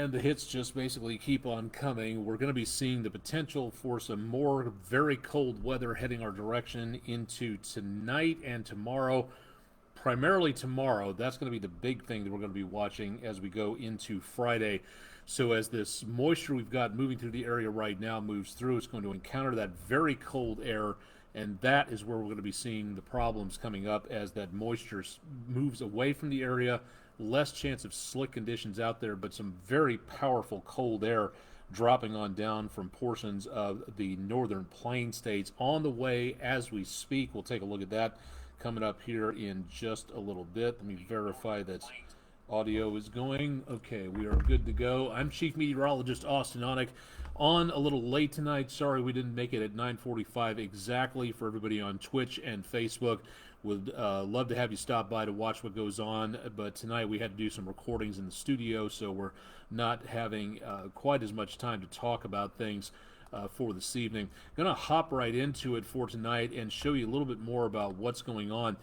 and the hits just basically keep on coming. We're going to be seeing the potential for some more very cold weather heading our direction into tonight and tomorrow. Primarily tomorrow, that's going to be the big thing that we're going to be watching as we go into Friday. So as this moisture we've got moving through the area right now moves through, it's going to encounter that very cold air, and that is where we're going to be seeing the problems coming up as that moisture moves away from the area. Less chance of slick conditions out there, but some very powerful cold air dropping on down from portions of the northern plain states on the way as we speak. We'll take a look at that coming up here in just a little bit. Let me verify that audio is going. Okay, we are good to go. I'm Chief Meteorologist Austin Onek. On a little late tonight. Sorry we didn't make it at 9:45 exactly for everybody on Twitch and Facebook. Would love to have you stop by to watch what goes on, but tonight we had to do some recordings in the studio, so we're not having quite as much time to talk about things for this evening. I'm going to hop right into it for tonight and show you a little bit more about what's going on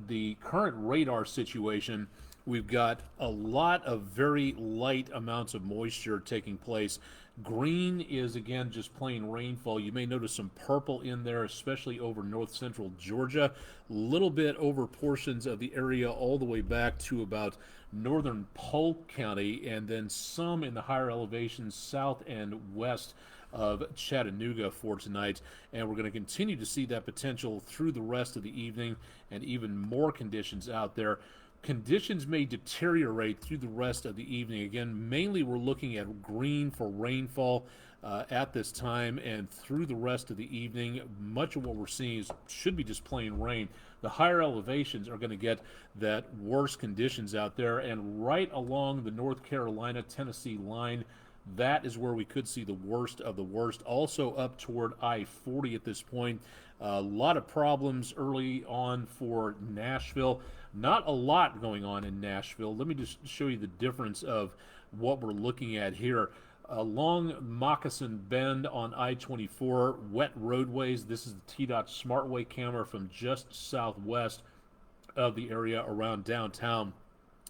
the current radar situation. We've got a lot of very light amounts of moisture taking place. Green is, again, just plain rainfall. You may notice some purple in there, especially over north central Georgia. A little bit over portions of the area all the way back to about northern Polk County, and then some in the higher elevations south and west of Chattanooga for tonight. And we're going to continue to see that potential through the rest of the evening and even more conditions out there. Conditions may deteriorate through the rest of the evening. Again, mainly we're looking at green for rainfall at this time and through the rest of the evening. Much of what we're seeing should be just plain rain. The higher elevations are going to get that worse conditions out there, and right along the North Carolina-Tennessee line, that is where we could see the worst of the worst. Also up toward I-40 at this point. A lot of problems early on for Nashville. Not a lot going on in Nashville. Let me just show you the difference of what we're looking at here. Along Moccasin Bend on I-24, wet roadways. This is the TDOT SmartWay camera from just southwest of the area around downtown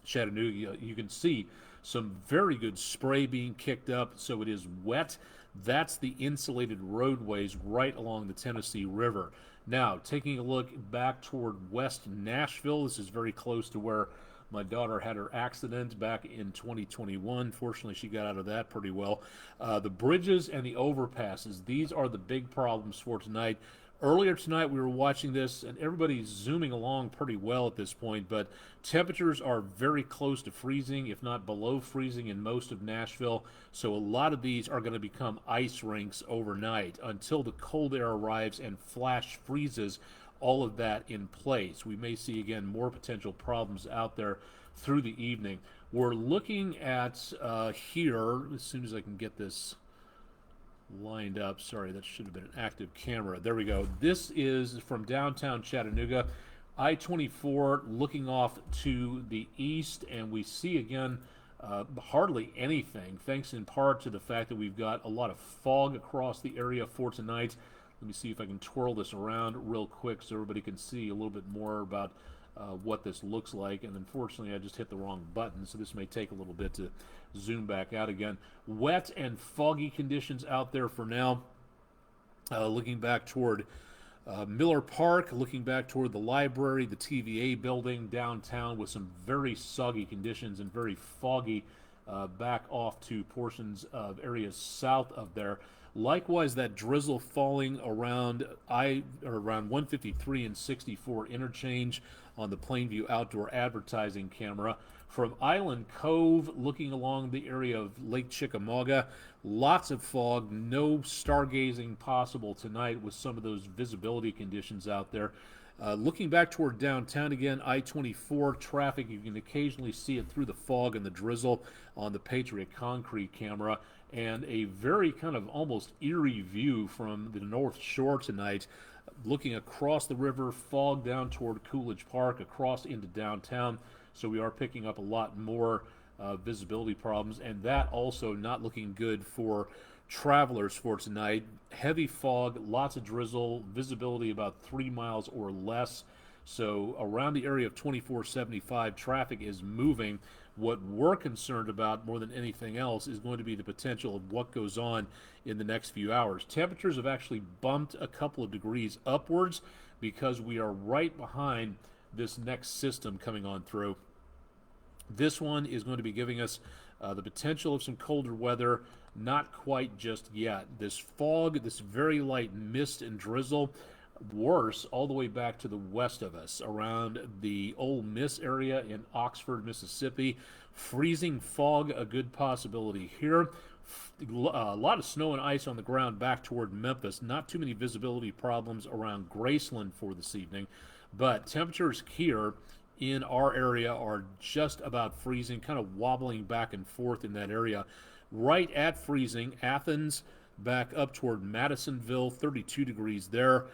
Chattanooga. You can see some very good spray being kicked up, so it is wet. That's the insulated roadways right along the Tennessee River. Now, taking a look back toward West Nashville, this is very close to where my daughter had her accident back in 2021. Fortunately, she got out of that pretty well. The bridges and the overpasses, these are the big problems for tonight. Earlier tonight, we were watching this, and everybody's zooming along pretty well at this point, but temperatures are very close to freezing, if not below freezing in most of Nashville, so a lot of these are going to become ice rinks overnight until the cold air arrives and flash freezes all of that in place. We may see, again, more potential problems out there through the evening. We're looking at here, as soon as I can get this lined up. Sorry, that should have been an active camera. There we go. This is from downtown Chattanooga, I-24 looking off to the east, and we see again hardly anything, thanks in part to the fact that we've got a lot of fog across the area for tonight. Let me see if I can twirl this around real quick so everybody can see a little bit more about what this looks like. And unfortunately, I just hit the wrong button, so this may take a little bit to zoom back out again. Wet and foggy conditions out there for now. Looking back toward Miller Park, looking back toward the library, the TVA building downtown with some very soggy conditions and very foggy back off to portions of areas south of there. Likewise, that drizzle falling around 153 and 64 interchange on the Plainview Outdoor Advertising camera. From Island Cove, looking along the area of Lake Chickamauga, lots of fog, no stargazing possible tonight with some of those visibility conditions out there. Looking back toward downtown again, I-24 traffic, you can occasionally see it through the fog and the drizzle on the Patriot Concrete camera, and a very kind of almost eerie view from the North Shore tonight, looking across the river, fog down toward Coolidge Park, across into downtown, so we are picking up a lot more visibility problems, and that also not looking good for travelers for tonight. Heavy fog, lots of drizzle, visibility about 3 miles or less. So around the area of 2475, traffic is moving What we're concerned about more than anything else is going to be the potential of what goes on in the next few hours. Temperatures have actually bumped a couple of degrees upwards because we are right behind this next system coming on through. This one is going to be giving us the potential of some colder weather, not quite just yet. This fog, this very light mist and drizzle, worse all the way back to the west of us, around the Ole Miss area in Oxford, Mississippi. Freezing fog, a good possibility here. A lot of snow and ice on the ground back toward Memphis. Not too many visibility problems around Graceland for this evening, but temperatures here in our area are just about freezing, kind of wobbling back and forth in that area. Right at freezing, Athens back up toward Madisonville, 32 degrees there.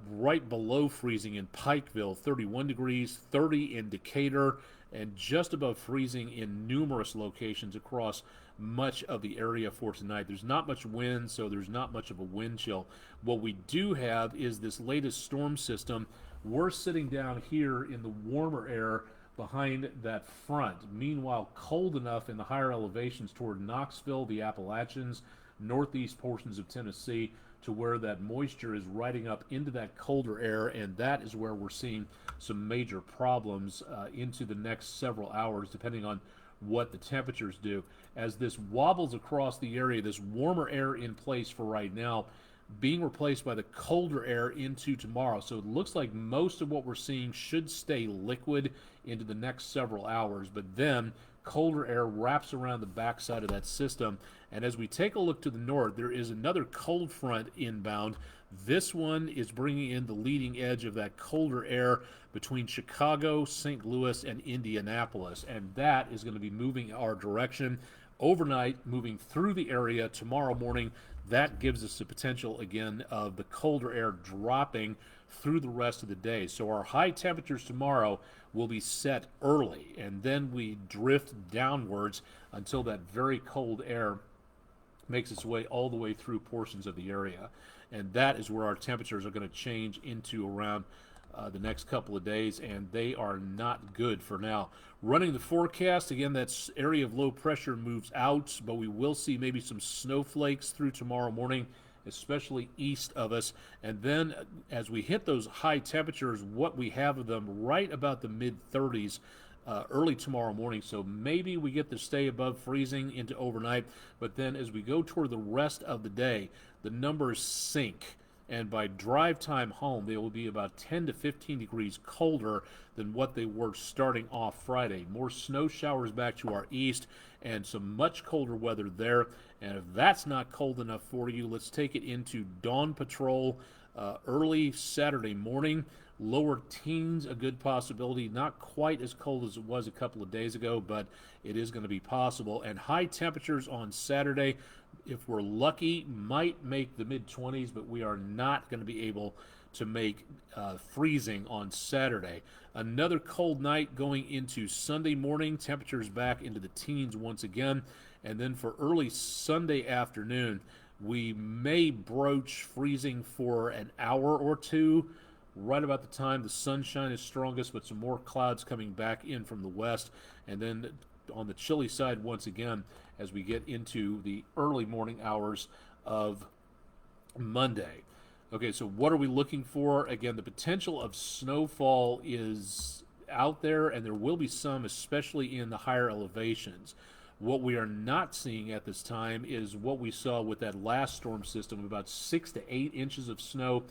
Right below freezing in Pikeville, 31 degrees, 30 in Decatur, and just above freezing in numerous locations across much of the area for tonight. There's not much wind, so there's not much of a wind chill. What we do have is this latest storm system. We're sitting down here in the warmer air behind that front. Meanwhile, cold enough in the higher elevations toward Knoxville, the Appalachians, northeast portions of Tennessee, to where that moisture is riding up into that colder air, and that is where we're seeing some major problems into the next several hours, depending on what the temperatures do. As this wobbles across the area, this warmer air in place for right now, being replaced by the colder air into tomorrow. So it looks like most of what we're seeing should stay liquid into the next several hours, but then colder air wraps around the backside of that system. And as we take a look to the north, there is another cold front inbound. This one is bringing in the leading edge of that colder air between Chicago, St. Louis, and Indianapolis. And that is going to be moving our direction overnight, moving through the area tomorrow morning. That gives us the potential, again, of the colder air dropping through the rest of the day. So our high temperatures tomorrow will be set early, and then we drift downwards until that very cold air makes its way all the way through portions of the area. And that is where our temperatures are going to change into around the next couple of days, and they are not good for now. Running the forecast, again, that area of low pressure moves out, but we will see maybe some snowflakes through tomorrow morning, especially east of us. And then as we hit those high temperatures, what we have of them right about the mid-30s early tomorrow morning. So maybe we get to stay above freezing into overnight, but then as we go toward the rest of the day, the numbers sink. And by drive time home, they will be about 10 to 15 degrees colder than what they were starting off Friday. More snow showers back to our east and some much colder weather there. And if that's not cold enough for you, let's take it into dawn patrol early Saturday morning. Lower teens, a good possibility. Not quite as cold as it was a couple of days ago, but it is going to be possible. And high temperatures on Saturday, if we're lucky, might make the mid-20s, but we are not going to be able to make freezing on Saturday. Another cold night going into Sunday morning. Temperatures back into the teens once again. And then for early Sunday afternoon, we may broach freezing for an hour or two, right about the time the sunshine is strongest, but some more clouds coming back in from the west. And then on the chilly side once again as we get into the early morning hours of Monday. Okay, so what are we looking for? Again, the potential of snowfall is out there, and there will be some, especially in the higher elevations. What we are not seeing at this time is what we saw with that last storm system, about 6 to 8 inches of snow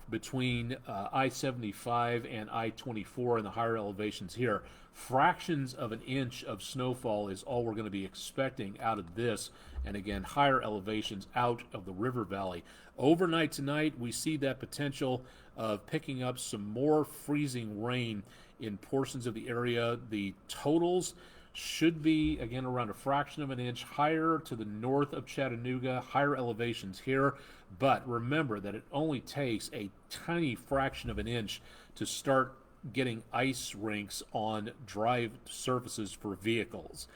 between I-75 and I-24 in the higher elevations here. Fractions of an inch of snowfall is all we're going to be expecting out of this, and again, higher elevations out of the river valley. Overnight tonight, we see that potential of picking up some more freezing rain in portions of the area. The totals should be, again, around a fraction of an inch higher to the north of Chattanooga, higher elevations here. But remember that it only takes a tiny fraction of an inch to start getting ice rinks on drive surfaces for vehicles.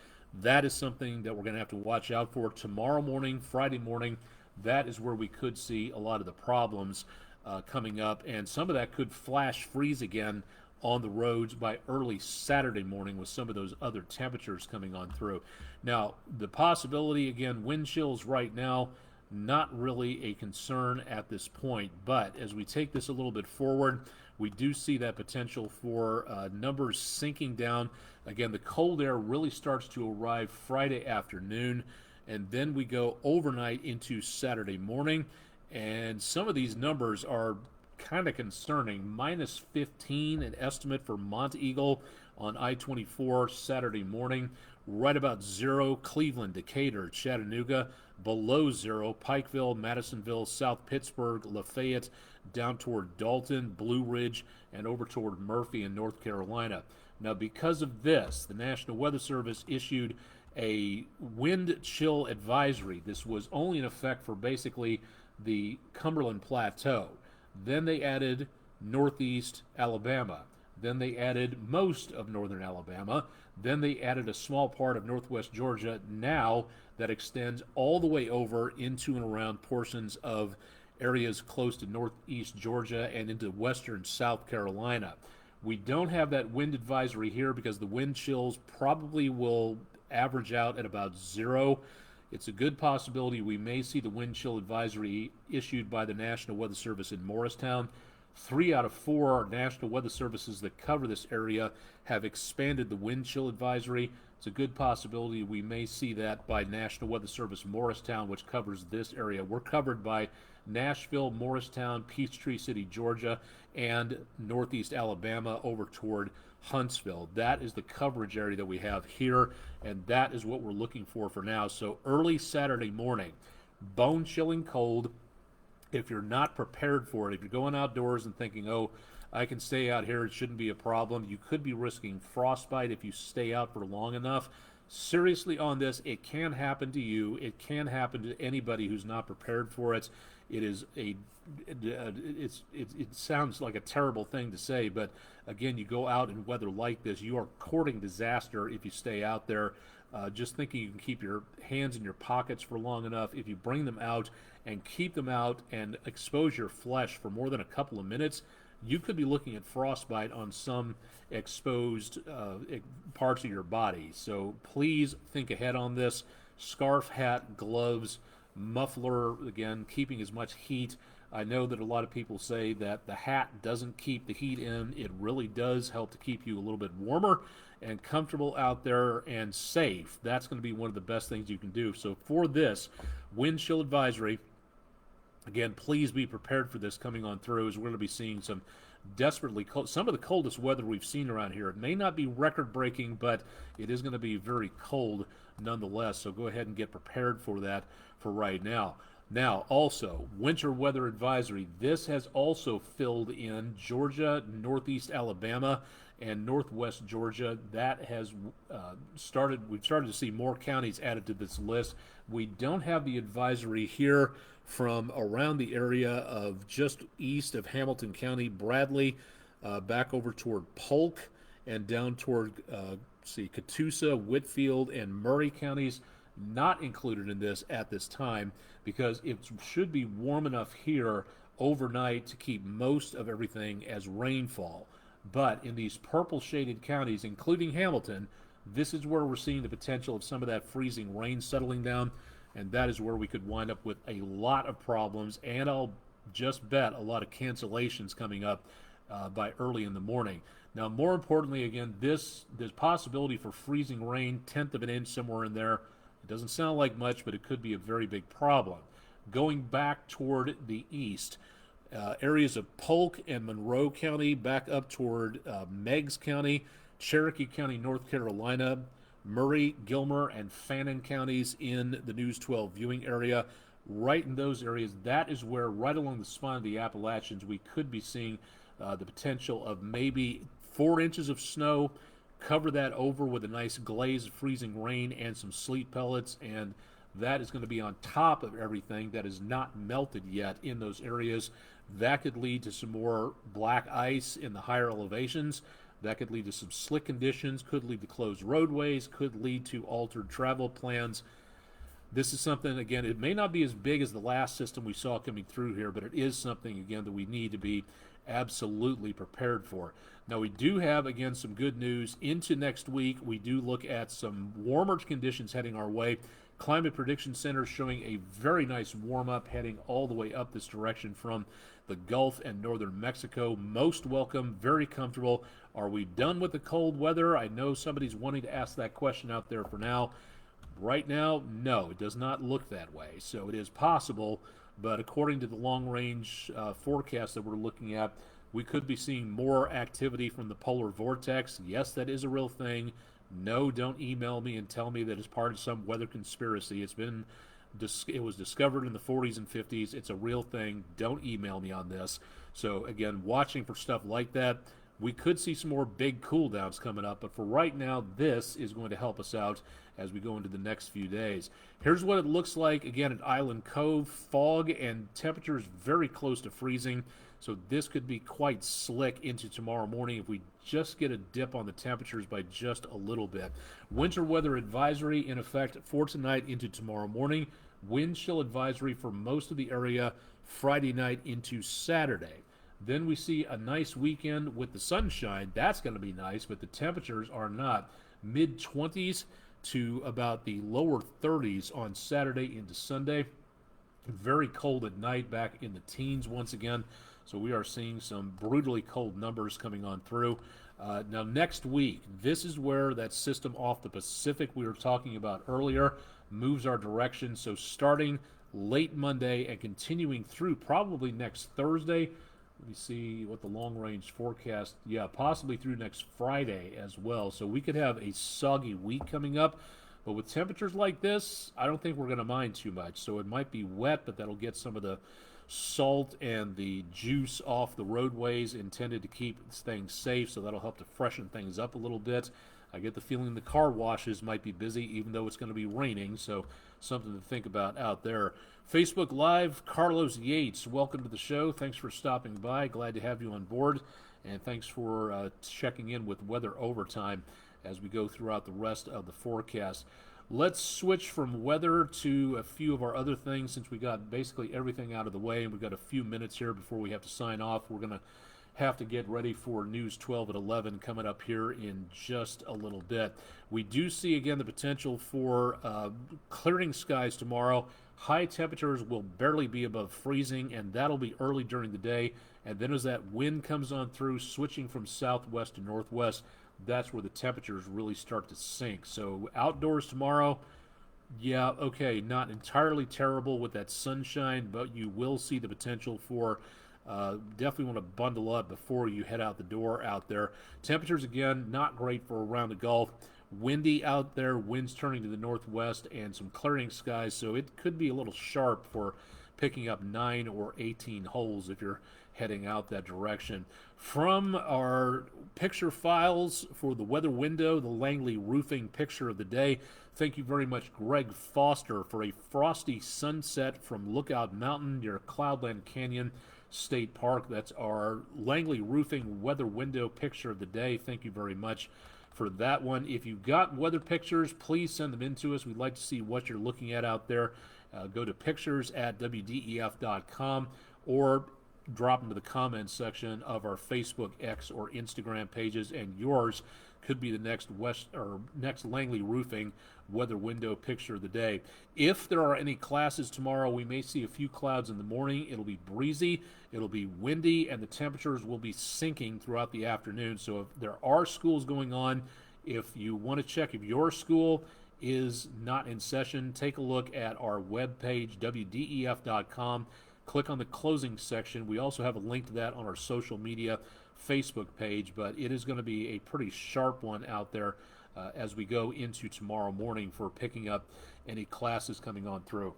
That is something that we're going to have to watch out for tomorrow morning, Friday morning. That is where we could see a lot of the problems coming up, and some of that could flash freeze again on the roads by early Saturday morning with some of those other temperatures coming on through. Now, the possibility, again, wind chills right now, not really a concern at this point. But as we take this a little bit forward, we do see that potential for numbers sinking down. Again, the cold air really starts to arrive Friday afternoon, and then we go overnight into Saturday morning. And some of these numbers are kind of concerning. Minus 15, an estimate for Monteagle on I-24 Saturday morning. Right about zero, Cleveland, Decatur, Chattanooga. Below zero, Pikeville, Madisonville, South Pittsburgh, Lafayette, down toward Dalton, Blue Ridge, and over toward Murphy in North Carolina. Now, because of this, the National Weather Service issued a wind chill advisory. This was only in effect for basically the Cumberland Plateau. Then they added northeast Alabama. Then they added most of northern Alabama. Then they added a small part of northwest Georgia. Now that extends all the way over into and around portions of areas close to northeast Georgia and into western South Carolina. We don't have that wind advisory here because the wind chills probably will average out at about zero. It's a good possibility we may see the wind chill advisory issued by the National Weather Service in Morristown. 3 out of 4 national weather services that cover this area have expanded the wind chill advisory. It's a good possibility we may see that by National Weather Service Morristown, which covers this area. We're covered by Nashville, Morristown, Peachtree City, Georgia, and northeast Alabama over toward Huntsville. That is the coverage area that we have here, and that is what we're looking for now. So early Saturday morning, bone-chilling cold. If you're not prepared for it, if you're going outdoors and thinking, oh, I can stay out here, it shouldn't be a problem, you could be risking frostbite if you stay out for long enough. Seriously on this, it can happen to you. It can happen to anybody who's not prepared for it. It sounds like a terrible thing to say, but again, you go out in weather like this, you are courting disaster if you stay out there. Just thinking you can keep your hands in your pockets for long enough. If you bring them out and keep them out and expose your flesh for more than a couple of minutes, you could be looking at frostbite on some exposed parts of your body. So please think ahead on this. Scarf, hat, gloves, muffler, again, keeping as much heat. I know that a lot of people say that the hat doesn't keep the heat in. It really does help to keep you a little bit warmer and comfortable out there and safe. That's going to be one of the best things you can do. So for this wind chill advisory, again, please be prepared for this coming on through, as we're going to be seeing some desperately cold, some of the coldest weather we've seen around here. It may not be record-breaking, but it is going to be very cold nonetheless. So go ahead and get prepared for that for right now. Now, also, winter weather advisory. This has also filled in Georgia, northeast Alabama, and northwest Georgia. That has we've started to see more counties added to this list. We don't have the advisory here from around the area of just east of Hamilton County, Bradley, back over toward Polk, and down toward, Catoosa, Whitfield, and Murray counties. Not included in this at this time because it should be warm enough here overnight to keep most of everything as rainfall. But in these purple shaded counties, including Hamilton, this is where we're seeing the potential of some of that freezing rain settling down, and that is where we could wind up with a lot of problems, and I'll just bet a lot of cancellations coming up by early in the morning. Now, more importantly, again, this possibility for freezing rain, 1/10 of an inch somewhere in there. It doesn't sound like much, but it could be a very big problem. Going back toward the east, areas of Polk and Monroe County, back up toward Meigs County, Cherokee County, North Carolina, Murray, Gilmer, and Fannin counties in the News 12 viewing area. Right in those areas, that is where, right along the spine of the Appalachians, we could be seeing the potential of maybe 4 inches of snow. Cover that over with a nice glaze of freezing rain and some sleet pellets, and that is going to be on top of everything that is not melted yet in those areas. That could lead to some more black ice in the higher elevations. That could lead to some slick conditions, could lead to closed roadways, could lead to altered travel plans. This is something, again, it may not be as big as the last system we saw coming through here, but it is something, again, that we need to be absolutely prepared for. Now, we do have, again, some good news into next week. We do look at some warmer conditions heading our way. Climate Prediction Center showing a very nice warm-up heading all the way up this direction from the Gulf and northern Mexico. Most welcome, very comfortable. Are we done with the cold weather? I know somebody's wanting to ask that question out there for now. Right now, no, it does not look that way. So it is possible, but according to the long-range forecast that we're looking at, we could be seeing more activity from the polar vortex. Yes, that is a real thing. No, don't email me and tell me that it's part of some weather conspiracy. It was discovered in the 40s and 50s. It's a real thing. Don't email me on this. So again, watching for stuff like that. We could see some more big cool downs coming up, but for right now, this is going to help us out as we go into the next few days. Here's what it looks like, again, at Island Cove. Fog and temperatures very close to freezing, so this could be quite slick into tomorrow morning if we just get a dip on the temperatures by just a little bit. Winter weather advisory in effect for tonight into tomorrow morning. Wind chill advisory for most of the area Friday night into Saturday. Then we see a nice weekend with the sunshine. That's going to be nice, but the temperatures are not. Mid-20s to about the lower 30s on Saturday into Sunday. Very cold at night, back in the teens once again. So we are seeing some brutally cold numbers coming on through. Now next week, this is where that system off the Pacific we were talking about earlier moves our direction. So starting late Monday and continuing through probably next Thursday. Let me see what the long-range forecast, possibly through next Friday as well. So we could have a soggy week coming up. But with temperatures like this, I don't think we're going to mind too much. So it might be wet, but that'll get some of the salt and the juice off the roadways, intended to keep things safe. So that'll help to freshen things up a little bit. I get the feeling the car washes might be busy, even though it's going to be raining. So something to think about out there. Facebook Live, Carlos Yates, welcome to the show. Thanks for stopping by. Glad to have you on board. And thanks for checking in with Weather Overtime as we go throughout the rest of the forecast. Let's switch from weather to a few of our other things, since we got basically everything out of the way, and we've got a few minutes here before we have to sign off. We're going to have to get ready for News 12 at 11 coming up here in just a little bit. We do see, again, the potential for clearing skies tomorrow. High temperatures will barely be above freezing, and that'll be early during the day. And then as that wind comes on through, switching from southwest to northwest, that's where the temperatures really start to sink. So outdoors tomorrow, not entirely terrible with that sunshine, but you will see the potential for definitely want to bundle up before you head out the door out there. Temperatures, again, not great for around the Gulf. Windy out there, winds turning to the northwest, and some clearing skies, so it could be a little sharp for picking up 9 or 18 holes if you're heading out that direction. From our picture files for the weather window, the Langley Roofing picture of the day, thank you very much, Greg Foster, for a frosty sunset from Lookout Mountain near Cloudland Canyon State Park. That's our Langley Roofing weather window picture of the day. Thank you very much for that one. If you've got weather pictures, please send them in to us. We'd like to see what you're looking at out there. Go to pictures@wdef.com or drop into the comments section of our Facebook, X, or Instagram pages, and yours could be the next Langley Roofing weather window picture of the day. If there are any classes tomorrow, we may see a few clouds in the morning. It'll be breezy, it'll be windy, and the temperatures will be sinking throughout the afternoon. So if there are schools going on, if you want to check if your school is not in session, take a look at our webpage, wdef.com. Click on the closing section. We also have a link to that on our social media Facebook page, but it is going to be a pretty sharp one out there as we go into tomorrow morning for picking up any classes coming on through.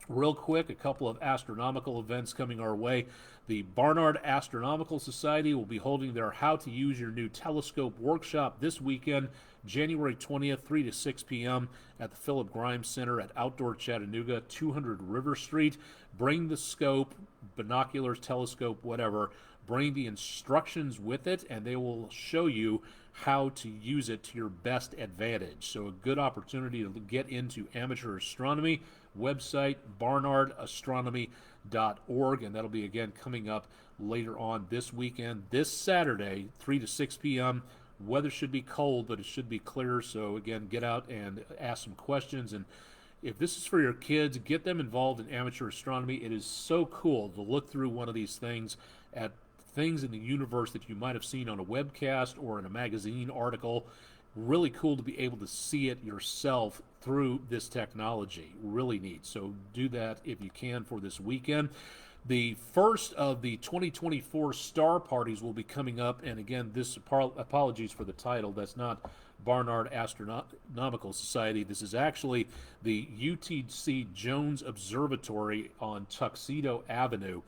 Real quick, a couple of astronomical events coming our way. The Barnard Astronomical Society will be holding their How to Use Your New Telescope workshop this weekend, January 20th, 3 to 6 p.m. at the Philip Grimes Center at Outdoor Chattanooga, 200 River Street. Bring the scope, binoculars, telescope, whatever. Bring the instructions with it, and they will show you how to use it to your best advantage. So a good opportunity to get into amateur astronomy. website, barnardastronomy.org, and that'll be again coming up later on this weekend. This Saturday, 3 to 6 p.m. Weather should be cold, but it should be clear. So again, get out and ask some questions. And if this is for your kids, get them involved in amateur astronomy. It is so cool to look through one of these things at things in the universe that you might have seen on a webcast or in a magazine article. Really cool to be able to see it yourself through this technology. Really neat. So do that if you can for this weekend. The first of the 2024 star parties will be coming up, and again, this apologies for the title. That's not Barnard Astronomical Society. This is actually the UTC Jones Observatory on Tuxedo Avenue.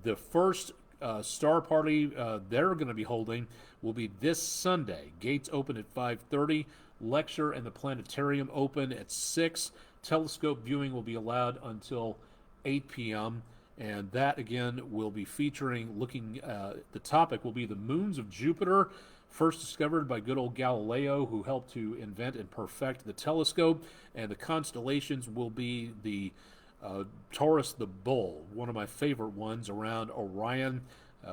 The first star party they're going to be holding will be this Sunday. Gates open at 5:30. Lecture and the planetarium open at 6. Telescope viewing will be allowed until 8 p.m. And that, again, will be featuring the topic will be the moons of Jupiter, first discovered by good old Galileo, who helped to invent and perfect the telescope. And the constellations will be the Taurus the Bull, one of my favorite ones around Orion,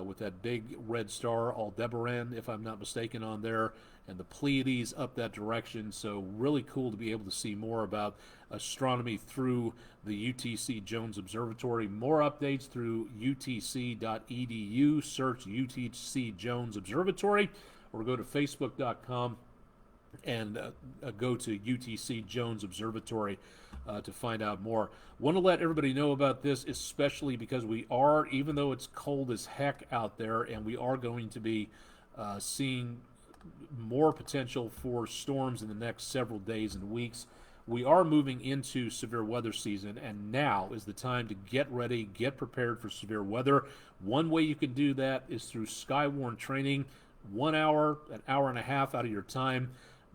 with that big red star, Aldebaran, if I'm not mistaken, on there, and the Pleiades up that direction. So really cool to be able to see more about astronomy through the UTC Jones Observatory. More updates through utc.edu. Search UTC Jones Observatory, or go to facebook.com and go to UTC Jones Observatory to find out more. Want to let everybody know about this, especially because we are, even though it's cold as heck out there, and we are going to be seeing more potential for storms in the next several days and weeks. We are moving into severe weather season, and now is the time to get ready, get prepared for severe weather. One way you can do that is through Skywarn training. 1 hour, an hour and a half out of your time.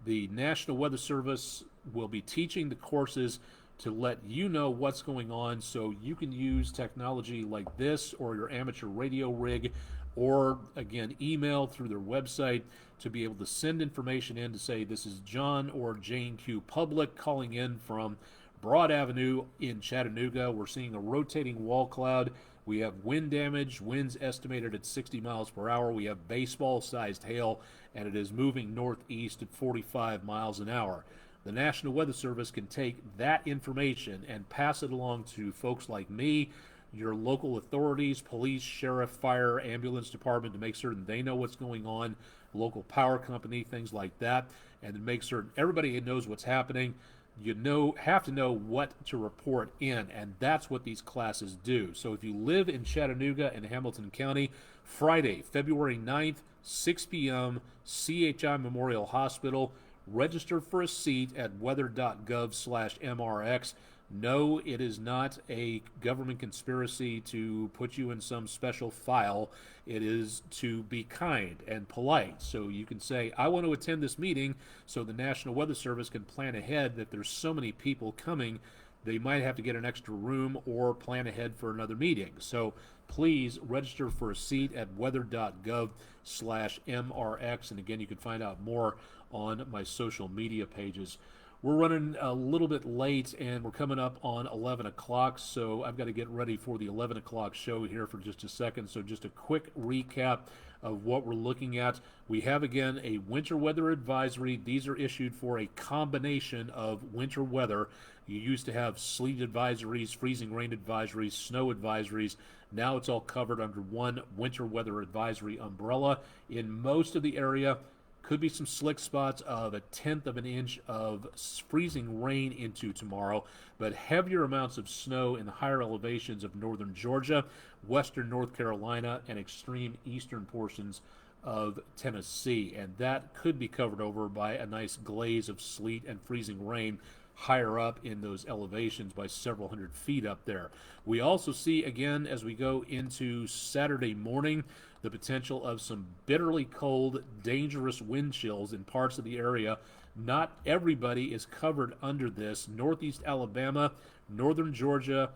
The National Weather Service will be teaching the courses to let you know what's going on, so you can use technology like this or your amateur radio rig, or again, email through their website to be able to send information in to say, this is John or Jane Q. Public calling in from Broad Avenue in Chattanooga. We're seeing a rotating wall cloud. We have wind damage, winds estimated at 60 miles per hour. We have baseball-sized hail, and it is moving northeast at 45 miles an hour. The National Weather Service can take that information and pass it along to folks like me, your local authorities, police, sheriff, fire, ambulance department, to make certain they know what's going on, local power company, things like that, and to make certain everybody knows what's happening. You have to know what to report in, and that's what these classes do. So if you live in Chattanooga and Hamilton County, Friday, February 9th, 6 p.m., CHI Memorial Hospital. Register for a seat at weather.gov/MRX. No, it is not a government conspiracy to put you in some special file. It is to be kind and polite. So you can say, I want to attend this meeting, so the National Weather Service can plan ahead that there's so many people coming, they might have to get an extra room or plan ahead for another meeting. So please register for a seat at weather.gov/MRX. And again, you can find out more on my social media pages. We're running a little bit late, and we're coming up on 11 o'clock, so I've got to get ready for the 11 o'clock show here for just a second. So just a quick recap of what we're looking at. We have, again, a winter weather advisory. These are issued for a combination of winter weather. You used to have sleet advisories, freezing rain advisories, snow advisories. Now it's all covered under one winter weather advisory umbrella. In most of the area, could be some slick spots of 1/10 of an inch of freezing rain into tomorrow, but heavier amounts of snow in the higher elevations of northern Georgia, western North Carolina, and extreme eastern portions of Tennessee. And that could be covered over by a nice glaze of sleet and freezing rain higher up in those elevations by several hundred feet up there. We also see, again, as we go into Saturday morning, the potential of some bitterly cold, dangerous wind chills in parts of the area. Not everybody is covered under this. Northeast Alabama, northern Georgia,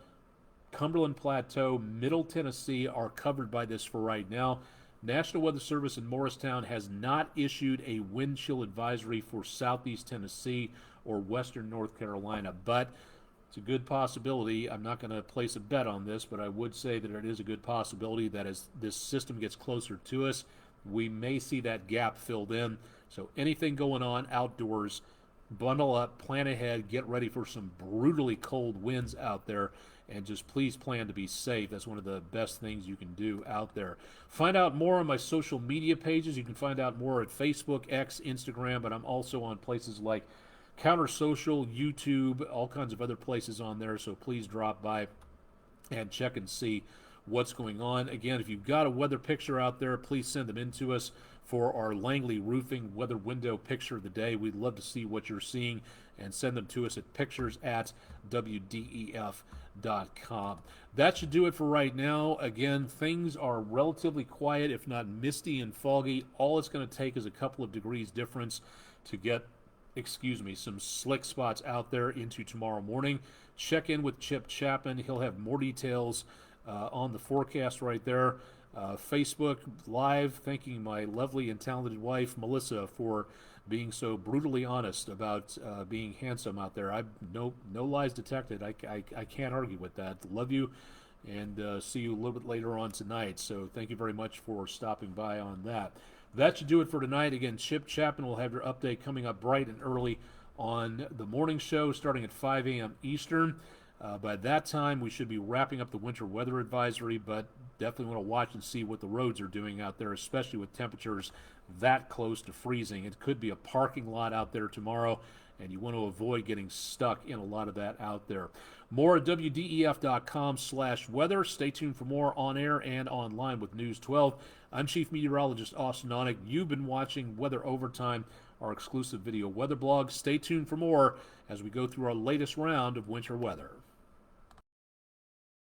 Cumberland Plateau, Middle Tennessee are covered by this for right now. National Weather Service in Morristown has not issued a wind chill advisory for southeast Tennessee or western North Carolina, but It's a good possibility. I'm not going to place a bet on this, but I would say that it is a good possibility that as this system gets closer to us, we may see that gap filled in. So anything going on outdoors, bundle up, plan ahead, get ready for some brutally cold winds out there, and just please plan to be safe. That's one of the best things you can do out there. Find out more on my social media pages. You can find out more at Facebook, X, Instagram, but I'm also on places like Counter Social, YouTube, all kinds of other places on there, so please drop by and check and see what's going on. Again, if you've got a weather picture out there, please send them in to us for our Langley Roofing Weather Window Picture of the Day. We'd love to see what you're seeing, and send them to us at pictures@wdef.com. That should do it for right now. Again, things are relatively quiet, if not misty and foggy. All it's going to take is a couple of degrees difference to get some slick spots out there into tomorrow morning. Check in with Chip Chapman. He'll have more details on the forecast right there. Facebook Live, thanking my lovely and talented wife, Melissa, for being so brutally honest about being handsome out there. No lies detected. I can't argue with that. Love you, and see you a little bit later on tonight. So thank you very much for stopping by on that. That should do it for tonight. Again, Chip Chapman will have your update coming up bright and early on the morning show starting at 5 a.m. Eastern. By that time, we should be wrapping up the winter weather advisory, but definitely want to watch and see what the roads are doing out there, especially with temperatures that close to freezing. It could be a parking lot out there tomorrow, and you want to avoid getting stuck in a lot of that out there. More at WDEF.com/weather. Stay tuned for more on air and online with News 12. I'm Chief Meteorologist Austin Onek. You've been watching Weather Overtime, our exclusive video weather blog. Stay tuned for more as we go through our latest round of winter weather.